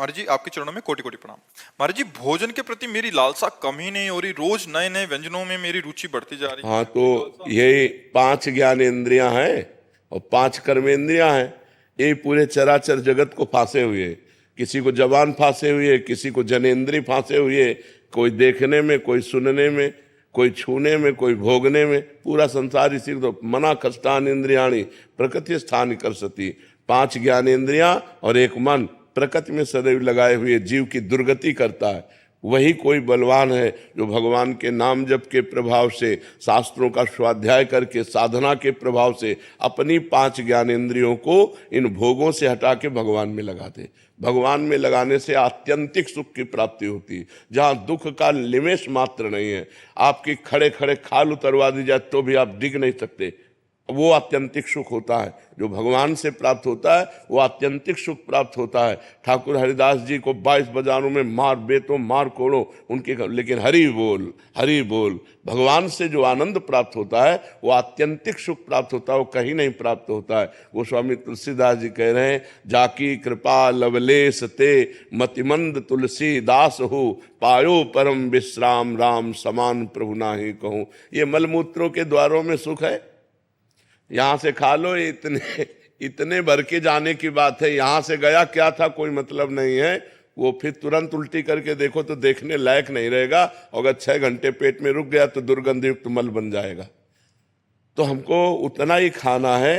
महाराज जी आपके चरणों में कोटि कोटि प्रणाम। महाराज जी भोजन के प्रति मेरी लालसा कम ही नहीं हो रही, रोज नए नए व्यंजनों में मेरी रुचि बढ़ती जा रही है। हाँ, तो ये 5 ज्ञानेंद्रियां हैं और 5 कर्मेंद्रियां हैं। ये पूरे चराचर जगत को फांसे हुए हैं। किसी को जबान फांसे हुए, किसी को जनेंद्रिय फांसे हुए, कोई देखने में, कोई सुनने में, कोई छूने में, कोई भोगने में। पूरा संसार इसी तो मना कष्टान इंद्रियाणी प्रकृति स्थान कर सती। 5 ज्ञानेंद्रियां और एक मन प्रकृति में सदैव लगाए हुए जीव की दुर्गति करता है। वही कोई बलवान है जो भगवान के नाम जप के प्रभाव से, शास्त्रों का स्वाध्याय करके, साधना के प्रभाव से अपनी 5 ज्ञानेंद्रियों को इन भोगों से हटा के भगवान में लगाते। भगवान में लगाने से आत्यंतिक सुख की प्राप्ति होती है, जहाँ दुख का निमेष मात्र नहीं है। आपकी खड़े खड़े खाल उतरवा दी जाए तो भी आप डिग नहीं सकते, वो आत्यंतिक सुख होता है। जो भगवान से प्राप्त होता है वो आत्यंतिक सुख प्राप्त होता है। ठाकुर हरिदास जी को 22 बाजारों में मार बेतो मार कोड़ो उनके, लेकिन हरि बोल हरि बोल। भगवान से जो आनंद प्राप्त होता है वो आत्यंतिक सुख प्राप्त होता है, वो कहीं नहीं प्राप्त होता है। वो स्वामी तुलसीदास जी कह रहे हैं, जाकी कृपा लवलेश ते मतिमंद तुलसी दास हो, पायो परम विश्राम राम समान प्रभु नाही कहूँ। ये मलमूत्रों के द्वारों में सुख है, यहाँ से खा लो, इतने भर के जाने की बात है। यहाँ से गया क्या था कोई मतलब नहीं है। वो फिर तुरंत उल्टी करके देखो तो देखने लायक नहीं रहेगा। अगर 6 घंटे पेट में रुक गया तो दुर्गंधयुक्त मल बन जाएगा। तो हमको उतना ही खाना है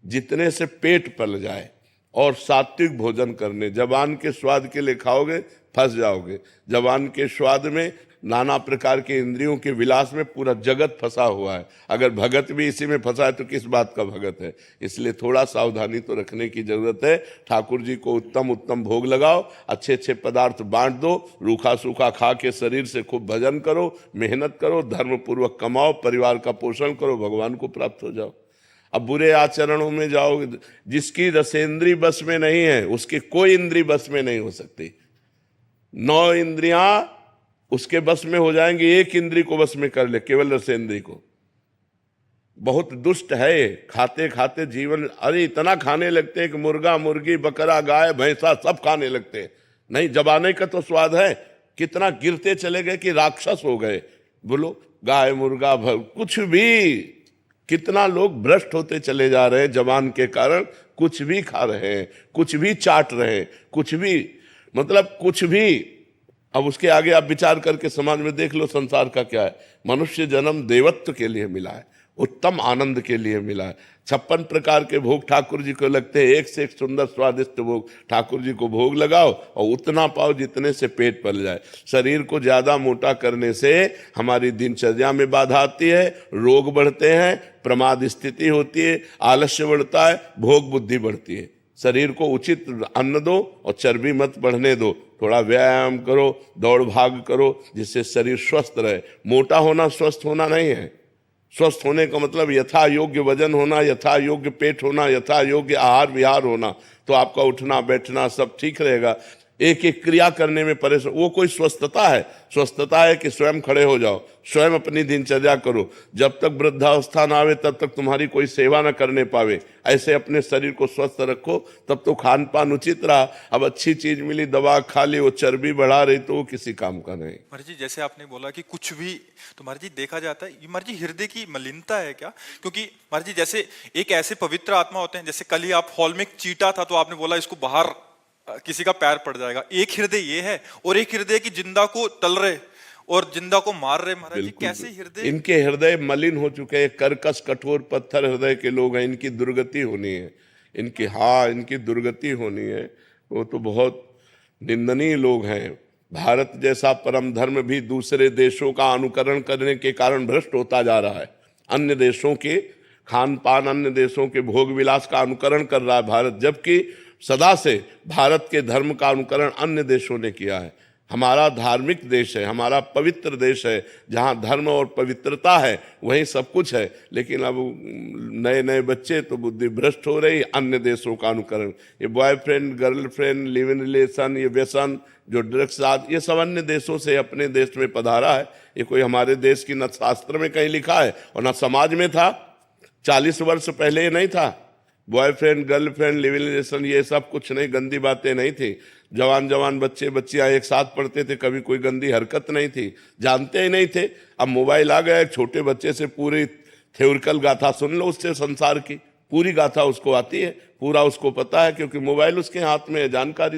जितने से पेट पल जाए, और सात्विक भोजन करने। जबान के स्वाद के लिए खाओगे फंस जाओगे। जबान के स्वाद में, नाना प्रकार के इंद्रियों के विलास में पूरा जगत फंसा हुआ है। अगर भगत भी इसी में फंसा है तो किस बात का भगत है। इसलिए थोड़ा सावधानी तो रखने की जरूरत है। ठाकुर जी को उत्तम उत्तम भोग लगाओ, अच्छे अच्छे पदार्थ बांट दो, रूखा सूखा खा के शरीर से खूब भजन करो, मेहनत करो, धर्म पूर्वक कमाओ, परिवार का पोषण करो, भगवान को प्राप्त हो जाओ। अब बुरे आचरणों में जाओ, जिसकी रसेंद्री बस में नहीं है उसकी कोई इंद्री बस में नहीं हो सकती। 9 इंद्रियां उसके बस में हो जाएंगे, एक इंद्री को बस में कर ले, केवल रसेंद्री को। बहुत दुष्ट है। खाते खाते जीवन, अरे इतना खाने लगते हैं कि मुर्गा मुर्गी बकरा गाय भैंसा सब खाने लगते हैं। नहीं, जबाने का तो स्वाद है। कितना गिरते चले गए कि राक्षस हो गए। बोलो, गाय मुर्गा कुछ भी, कितना लोग भ्रष्ट होते चले जा रहे हैं जबान के कारण। कुछ भी खा रहे हैं, कुछ भी चाट रहे हैं, कुछ भी, मतलब कुछ भी। अब उसके आगे आप विचार करके समाज में देख लो संसार का क्या है। मनुष्य जन्म देवत्व के लिए मिला है, उत्तम आनंद के लिए मिला है। 56 प्रकार के भोग ठाकुर जी को लगते हैं, एक से एक सुंदर स्वादिष्ट भोग। ठाकुर जी को भोग लगाओ और उतना पाओ जितने से पेट पल जाए। शरीर को ज्यादा मोटा करने से हमारी दिनचर्या में बाधा आती है, रोग बढ़ते हैं, प्रमाद स्थिति होती है, आलस्य बढ़ता है, भोग बुद्धि बढ़ती है। शरीर को उचित अन्न दो और चर्बी मत बढ़ने दो। थोड़ा व्यायाम करो, दौड़ भाग करो, जिससे शरीर स्वस्थ रहे। मोटा होना स्वस्थ होना नहीं है। स्वस्थ होने का मतलब यथा योग्य वजन होना, यथा योग्य पेट होना, यथा योग्य आहार विहार होना। तो आपका उठना बैठना सब ठीक रहेगा। एक एक क्रिया करने में परेशान, वो कोई स्वस्थता है? स्वस्थता है कि स्वयं खड़े हो जाओ, स्वयं अपनी दिनचर्या करो। जब तक वृद्धावस्था ना आवे तब तक तुम्हारी कोई सेवा न करने पावे। ऐसे अपने शरीर को स्वस्थ रखो, तब तो खान पान उचित रहा। अब अच्छी चीज मिली, दवा खा ली, वो चर्बी बढ़ा रही तो वो किसी काम का नहीं। महाराज जी जैसे आपने बोला कि कुछ भी, तो महाराज जी देखा जाता है, महाराज जी हृदय की मलिनता है क्या? क्योंकि महाराज जी जैसे एक ऐसे पवित्र आत्मा होते हैं, जैसे कल ही आप हॉल में चीटा था तो आपने बोला इसको बाहर किसी का पैर पड़ जाएगा। एक हृदय ये है और एक हृदय की जिंदा को तल रहे और जिंदा को मार रहे। महाराज जी कैसे हृदय, इनके हृदय मलिन हो चुके हैं, कर्कश कठोर पत्थर हृदय के लोग हैं। इनकी दुर्गति होनी है, इनकी दुर्गति होनी है। वो तो बहुत निंदनीय लोग हैं। भारत जैसा परम धर्म भी दूसरे देशों का अनुकरण करने के कारण भ्रष्ट होता जा रहा है। अन्य देशों के खान पान, अन्य देशों के भोग विलास का अनुकरण कर रहा है भारत, जबकि सदा से भारत के धर्म का अनुकरण अन्य देशों ने किया है। हमारा धार्मिक देश है, हमारा पवित्र देश है, जहाँ धर्म और पवित्रता है वहीं सब कुछ है। लेकिन अब नए नए बच्चे तो बुद्धि भ्रष्ट हो रही, अन्य देशों का अनुकरण। ये boyfriend girlfriend live in relation, ये व्यसन, जो ड्रग्स आदि, ये सब अन्य देशों से अपने देश में पधारा है। ये कोई हमारे देश की न शास्त्र में कहीं लिखा है और न समाज में था। 40 वर्ष पहले ये नहीं था। Boyfriend girlfriend live in relation ये सब कुछ नहीं, गंदी बातें नहीं थी। जवान जवान बच्चे बच्चियां एक साथ पढ़ते थे, कभी कोई गंदी हरकत नहीं थी, जानते ही नहीं थे। अब मोबाइल आ गया, एक छोटे बच्चे से पूरी थ्योरिकल गाथा सुन लो, उससे संसार की पूरी गाथा उसको आती है, पूरा उसको पता है, क्योंकि मोबाइल उसके हाथ में है, जानकारी